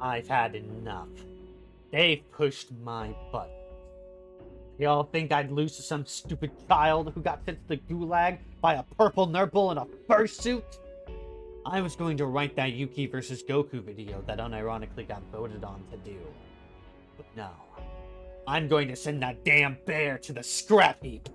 I've had enough. They've pushed my butt. Y'all think I'd lose to some stupid child who got sent to the gulag by a purple nurple in a fursuit? I was going to write that Yuki versus Goku video that unironically got voted on to do. But no. I'm going to send that damn bear to the scrap heap.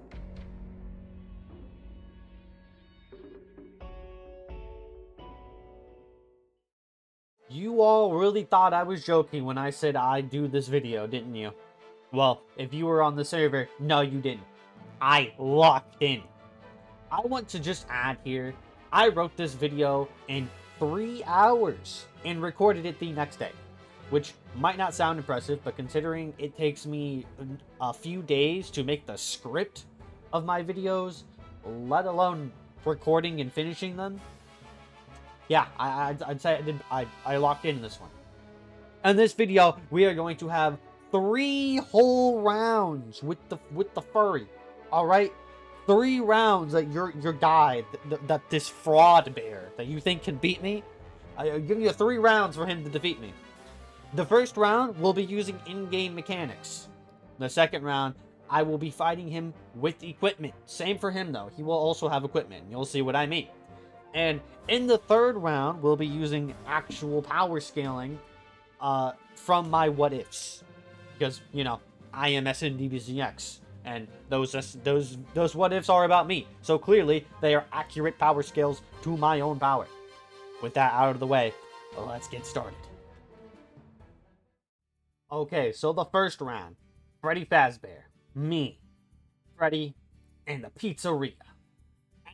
You all really thought I was joking when I said I'd do this video, didn't you? Well, if you were on the server, no you didn't. I locked in. I want to just add here, I wrote this video in 3 hours and recorded it the next day. Which might not sound impressive, but considering it takes me a few days to make the script of my videos, let alone recording and finishing them, yeah, I'd say I locked in this one. In this video, we are going to have 3 whole rounds with the furry. All right, 3 rounds that your guy, that this fraud bear that you think can beat me, I'll give you 3 rounds for him to defeat me. The first round, we'll be using in-game mechanics. The second round, I will be fighting him with equipment. Same for him though, he will also have equipment. You'll see what I mean. And in the third round, we'll be using actual power scaling from my what ifs. Because, you know, I am SMDBZX. And those what ifs are about me. So clearly, they are accurate power scales to my own power. With that out of the way, let's get started. Okay, so the first round. Freddy Fazbear, me, Freddy, and the pizzeria.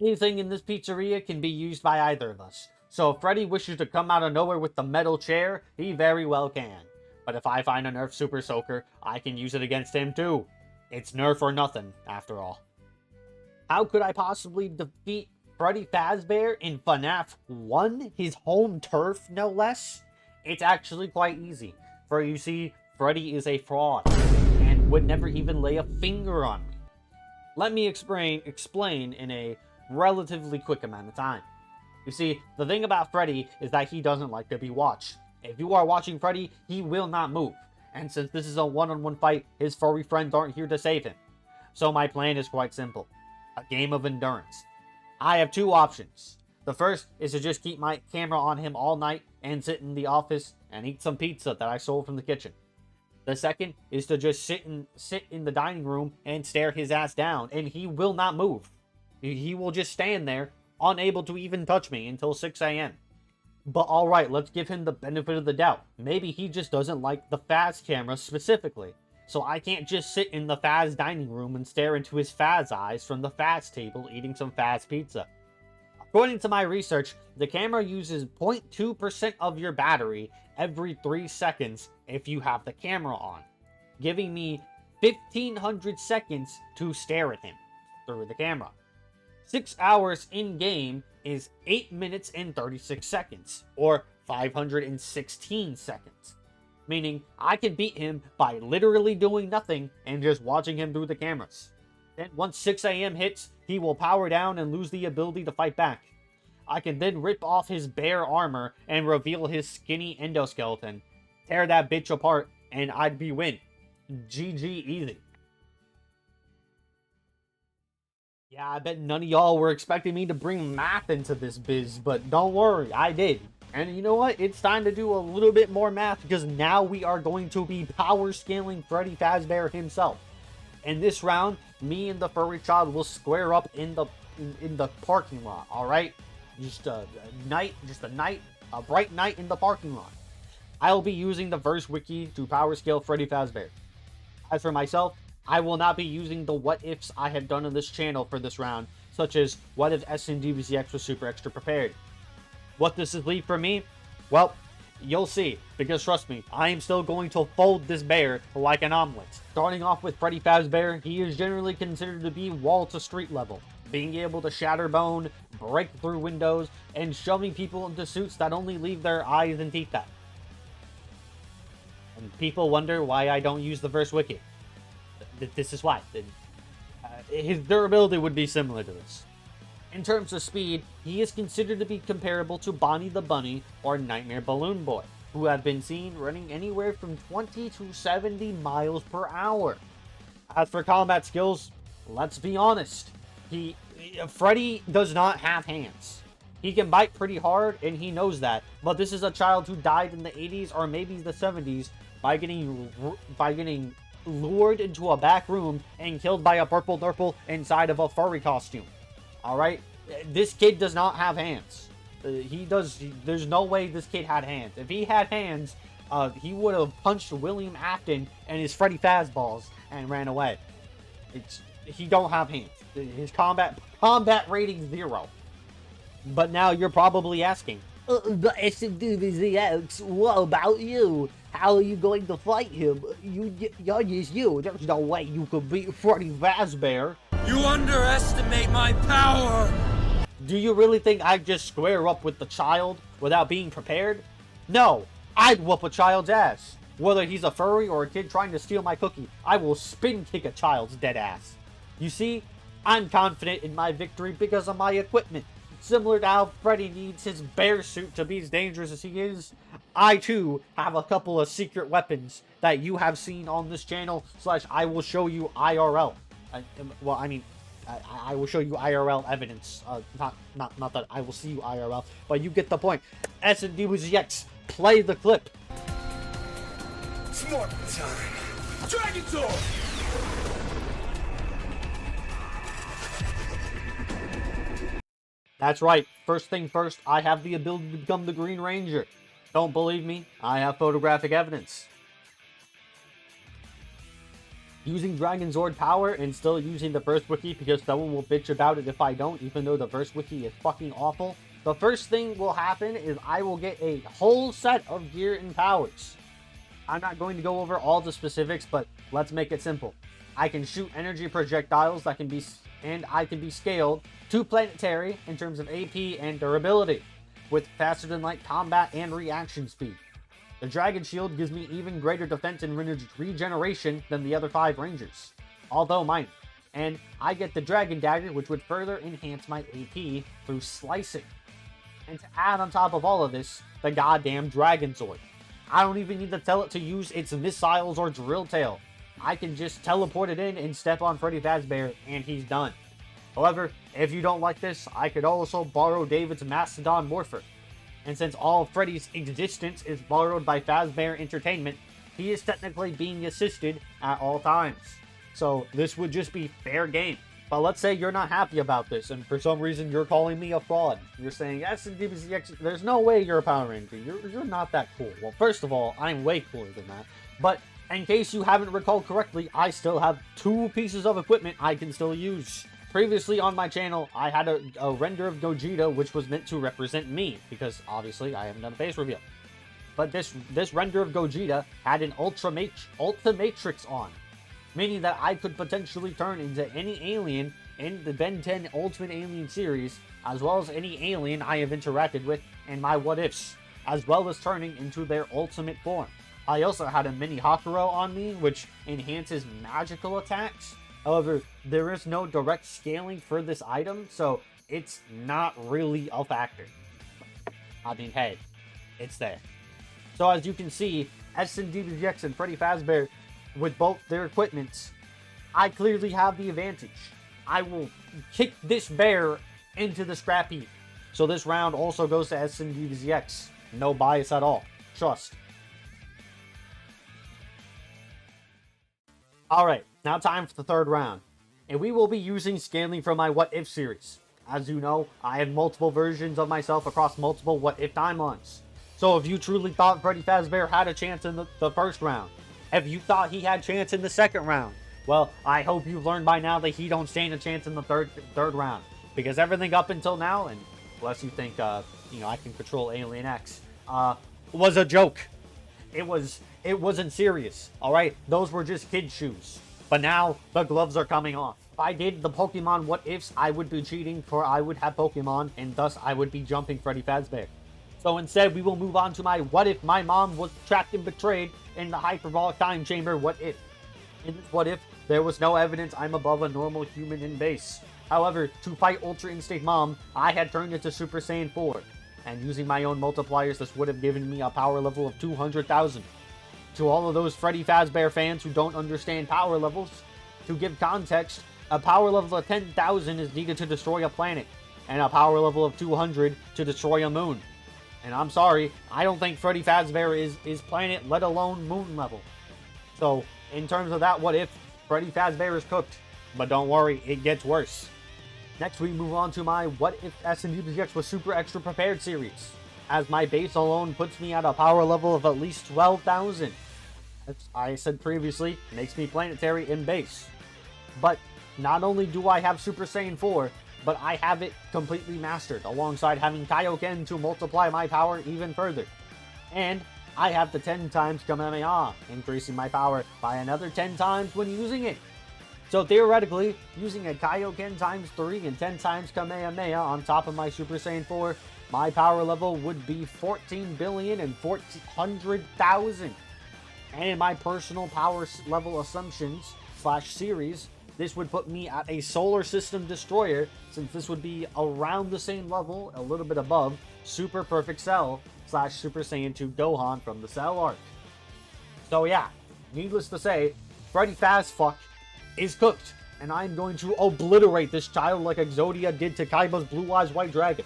Anything in this pizzeria can be used by either of us. So if Freddy wishes to come out of nowhere with the metal chair, he very well can. But if I find a Nerf Super Soaker, I can use it against him too. It's Nerf or nothing, after all. How could I possibly defeat Freddy Fazbear in FNaF 1? His home turf, no less? It's actually quite easy. For you see, Freddy is a fraud, and would never even lay a finger on me. Let me explain in a relatively quick amount of time. You see, the thing about Freddy is that he doesn't like to be watched. If you are watching Freddy, he will not move. And since this is a one-on-one fight, his furry friends aren't here to save him. So my plan is quite simple. A game of endurance. I have 2 options. The first is to just keep my camera on him all night and sit in the office and eat some pizza that I stole from the kitchen. The second is to just sit in the dining room and stare his ass down, and he will not move. He will just stand there, unable to even touch me until 6 a.m. But alright, let's give him the benefit of the doubt. Maybe he just doesn't like the Faz camera specifically. So I can't just sit in the Faz dining room and stare into his Faz eyes from the Faz table eating some Faz pizza. According to my research, the camera uses 0.2% of your battery every 3 seconds if you have the camera on, giving me 1500 seconds to stare at him through the camera. 6 hours in-game is 8 minutes and 36 seconds, or 516 seconds. Meaning, I can beat him by literally doing nothing and just watching him through the cameras. Then once 6 a.m. hits, he will power down and lose the ability to fight back. I can then rip off his bare armor and reveal his skinny endoskeleton, tear that bitch apart, and I'd be win. GG easy. Yeah, I bet none of y'all were expecting me to bring math into this biz, but don't worry, I did. And you know what? It's time to do a little bit more math because now we are going to be power scaling Freddy Fazbear himself. In this round, me and the furry child will square up in the parking lot, alright? Just a bright night in the parking lot. I'll be using the verse wiki to power scale Freddy Fazbear. As for myself, I will not be using the what ifs I have done on this channel for this round, such as what if SMDBZX was super extra prepared. What does this leave for me? Well, you'll see, because trust me, I am still going to fold this bear like an omelet. Starting off with Freddy Fazbear, he is generally considered to be wall to street level, being able to shatter bone, break through windows, and shoving people into suits that only leave their eyes and teeth out. And people wonder why I don't use the verse wiki. This is why. His durability would be similar to this. In terms of speed, he is considered to be comparable to Bonnie the Bunny or Nightmare Balloon Boy. who have been seen running anywhere from 20 to 70 miles per hour. As for combat skills, let's be honest. Freddy does not have hands. He can bite pretty hard, and he knows that. But this is a child who died in the 80s or maybe the 70s by getting lured into a back room and killed by a purple nurple inside of a furry costume. Alright? This kid does not have hands. There's no way this kid had hands. If he had hands, he would have punched William Afton and his Freddy Fazballs and ran away. He don't have hands. His combat rating 0. But now you're probably asking, the SMDBZX, what about you? How are you going to fight him? You're just you. There's no way you could beat Freddy Fazbear. You underestimate my power! Do you really think I'd just square up with the child without being prepared? No, I'd whoop a child's ass. Whether he's a furry or a kid trying to steal my cookie, I will spin kick a child's dead ass. You see, I'm confident in my victory because of my equipment. Similar to how Freddy needs his bear suit to be as dangerous as he is, I too have a couple of secret weapons that you have seen on this channel, / I will show you IRL. I will show you IRL evidence. Not that I will see you IRL, but you get the point. SMDBZX, play the clip. Smart time. Dragon Sword! That's right. First thing first, I have the ability to become the Green Ranger. Don't believe me? I have photographic evidence. Using Dragon Zord power and still using the first wiki because someone will bitch about it if I don't, even though the first wiki is fucking awful. The first thing will happen is I will get a whole set of gear and powers. I'm not going to go over all the specifics, but let's make it simple. I can shoot energy projectiles that can be, and I can be scaled to planetary in terms of AP and durability, with faster than light combat and reaction speed. The Dragon Shield gives me even greater defense and regeneration than the other 5 Rangers, although minor. And I get the Dragon Dagger, which would further enhance my AP through slicing. And to add on top of all of this, the goddamn Dragon Zord. I don't even need to tell it to use its missiles or drill tail. I can just teleport it in and step on Freddy Fazbear, and he's done. However, if you don't like this, I could also borrow David's Mastodon Morpher. And since all of Freddy's existence is borrowed by Fazbear Entertainment, he is technically being assisted at all times. So this would just be fair game. But let's say you're not happy about this, and for some reason you're calling me a fraud. You're saying, SMDBZX, there's no way you're a Power Ranger. You're not that cool. Well, first of all, I'm way cooler than that. But in case you haven't recalled correctly, I still have 2 pieces of equipment I can still use. Previously on my channel, I had a render of Gogeta, which was meant to represent me, because obviously I haven't done a face reveal. But this render of Gogeta had an Ultimatrix on, meaning that I could potentially turn into any alien in the Ben 10 Ultimate Alien series, as well as any alien I have interacted with in my What Ifs, as well as turning into their ultimate form. I also had a mini Hakuro on me, which enhances magical attacks. However, there is no direct scaling for this item, so it's not really a factor. I mean, hey, it's there. So as you can see, SMDBZX and Freddy Fazbear, with both their equipments, I clearly have the advantage. I will kick this bear into the scrap heap. So this round also goes to SMDBZX. No bias at all. Trust. Alright, now time for the third round. And we will be using scaling from my What If series. As you know, I have multiple versions of myself across multiple What If timelines. So if you truly thought Freddy Fazbear had a chance in the first round, if you thought he had a chance in the second round, well, I hope you've learned by now that he don't stand a chance in the third round. Because everything up until now, and unless you think, I can control Alien X, was a joke. It wasn't serious, alright? Those were just kid shoes. But now, the gloves are coming off. If I did the Pokemon What Ifs, I would be cheating, for I would have Pokemon, and thus I would be jumping Freddy Fazbear. So instead, we will move on to my What If My Mom Was Trapped and Betrayed in the Hyperbolic Time Chamber What If. In this What If, there was no evidence I'm above a normal human in base. However, to fight Ultra Instinct Mom, I had turned into Super Saiyan 4. And using my own multipliers, this would have given me a power level of 200,000. To all of those Freddy Fazbear fans who don't understand power levels, to give context, a power level of 10,000 is needed to destroy a planet, and a power level of 200 to destroy a moon. And I'm sorry, I don't think Freddy Fazbear is planet, let alone moon level. So, in terms of that what if, Freddy Fazbear is cooked. But don't worry, it gets worse. Next, we move on to my What If SMDBZX was Super Extra Prepared series, as my base alone puts me at a power level of at least 12,000. As I said previously, makes me planetary in base. But not only do I have Super Saiyan 4, but I have it completely mastered, alongside having Kaioken to multiply my power even further. And I have the 10 times Kamehameha, increasing my power by another 10 times when using it. So theoretically, using a Kaioken times 3 and 10 times Kamehameha on top of my Super Saiyan 4, my power level would be 14,400,000. And in my personal power level assumptions / series, this would put me at a solar system destroyer, since this would be around the same level, a little bit above, Super Perfect Cell / Super Saiyan 2 Gohan from the Cell arc. So yeah, needless to say, Freddy Fazfuck is cooked, and I'm going to obliterate this child like Exodia did to Kaiba's Blue Eyes White Dragon.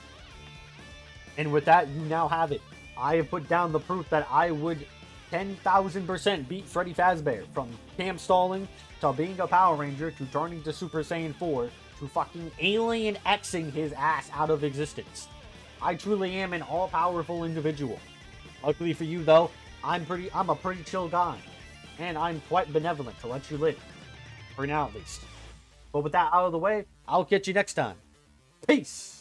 And with that, you now have it. I have put down the proof that I would 10,000% beat Freddy Fazbear, from camp stalling to being a Power Ranger to turning to Super Saiyan 4 to fucking alien Xing his ass out of existence. I truly am an all-powerful individual. Luckily for you though, I'm a pretty chill guy, and I'm quite benevolent to let you live. For now at least. But with that out of the way, I'll catch you next time. Peace!